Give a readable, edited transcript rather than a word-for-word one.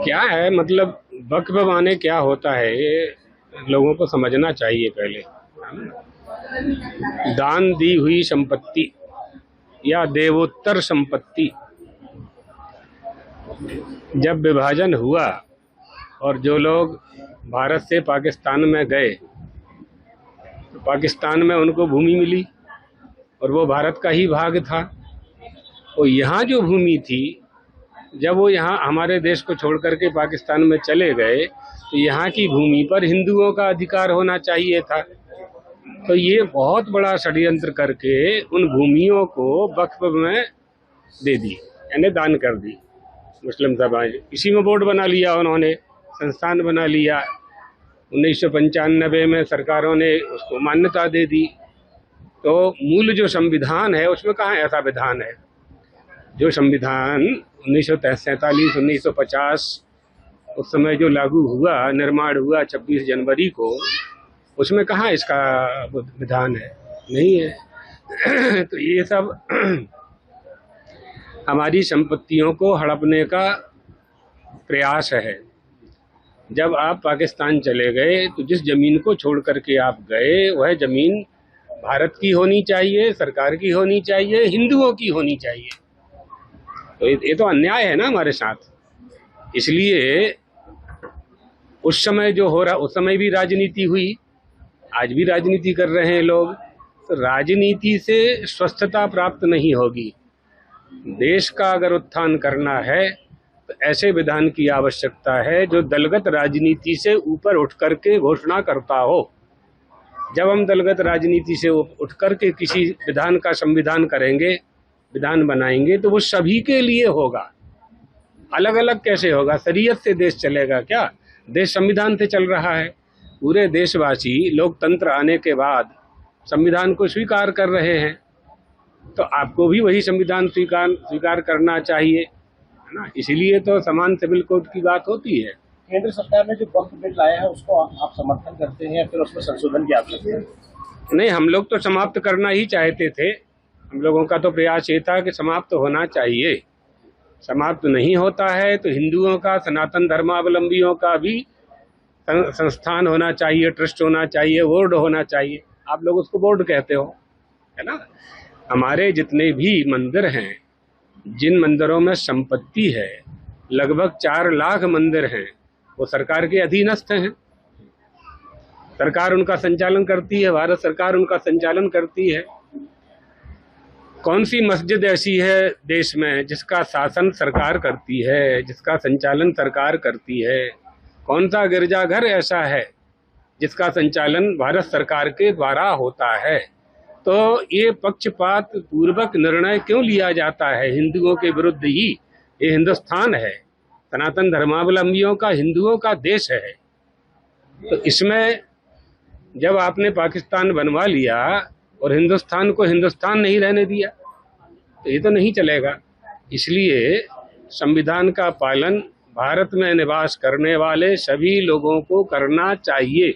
क्या है मतलब वक्फ माने क्या होता है ये लोगों को समझना चाहिए पहले। दान दी हुई संपत्ति या देवोत्तर संपत्ति। जब विभाजन हुआ और जो लोग भारत से पाकिस्तान में गए तो पाकिस्तान में उनको भूमि मिली और वो भारत का ही भाग था। तो यहाँ जो भूमि थी, जब वो यहाँ हमारे देश को छोड़ करके पाकिस्तान में चले गए तो यहाँ की भूमि पर हिंदुओं का अधिकार होना चाहिए था। तो ये बहुत बड़ा षड्यंत्र करके उन भूमियों को वक्फ में दे दी, यानी दान कर दी मुस्लिम समाज। इसी में बोर्ड बना लिया उन्होंने, संस्थान बना लिया। 1995 में सरकारों ने उसको मान्यता दे दी। तो मूल जो संविधान है उसमें कहाँ ऐसा विधान है? जो संविधान 1947 1950 उस समय जो लागू हुआ, निर्माण हुआ 26 जनवरी को, उसमें कहाँ इसका विधान है? नहीं है। तो ये सब हमारी संपत्तियों को हड़पने का प्रयास है। जब आप पाकिस्तान चले गए तो जिस जमीन को छोड़ करके आप गए वह जमीन भारत की होनी चाहिए, सरकार की होनी चाहिए, हिंदुओं की होनी चाहिए। तो ये तो अन्याय है ना हमारे साथ। इसलिए उस समय जो हो रहा, उस समय भी राजनीति हुई, आज भी राजनीति कर रहे हैं लोग। तो राजनीति से स्वस्थता प्राप्त नहीं होगी। देश का अगर उत्थान करना है तो ऐसे विधान की आवश्यकता है जो दलगत राजनीति से ऊपर उठ करके घोषणा करता हो। जब हम दलगत राजनीति से उठ करके किसी विधान का संविधान करेंगे, विधान बनाएंगे, तो वो सभी के लिए होगा। अलग अलग कैसे होगा? शरीयत से देश चलेगा क्या? देश संविधान से चल रहा है। पूरे देशवासी लोकतंत्र आने के बाद संविधान को स्वीकार कर रहे हैं, तो आपको भी वही संविधान स्वीकार करना चाहिए, है ना। इसीलिए तो समान सिविल कोड की बात होती है। केंद्र सरकार ने जो वक्फ बिल लाया है उसको आप समर्थन करते हैं या फिर उसमें संशोधन की आवश्यकता है? नहीं, हम लोग तो समाप्त करना ही चाहते थे। हम लोगों का तो प्रयास ये था कि समाप्त होना चाहिए। समाप्त नहीं होता है तो हिंदुओं का, सनातन धर्मावलंबियों का भी संस्थान होना चाहिए, ट्रस्ट होना चाहिए, बोर्ड होना चाहिए। आप लोग उसको बोर्ड कहते हो, है ना। हमारे जितने भी मंदिर हैं, जिन मंदिरों में संपत्ति है, लगभग 4 लाख मंदिर हैं, वो सरकार के अधीनस्थ हैं। सरकार उनका संचालन करती है, भारत सरकार उनका संचालन करती है। कौन सी मस्जिद ऐसी है देश में जिसका शासन सरकार करती है, जिसका संचालन सरकार करती है? कौन सा गिरजाघर ऐसा है जिसका संचालन भारत सरकार के द्वारा होता है? तो ये पक्षपात पूर्वक निर्णय क्यों लिया जाता है हिंदुओं के विरुद्ध ही? ये हिंदुस्तान है, सनातन धर्मावलंबियों का, हिंदुओं का देश है। तो इसमें जब आपने पाकिस्तान बनवा लिया और हिंदुस्तान को हिंदुस्तान नहीं रहने दिया तो ये तो नहीं चलेगा। इसलिए संविधान का पालन भारत में निवास करने वाले सभी लोगों को करना चाहिए।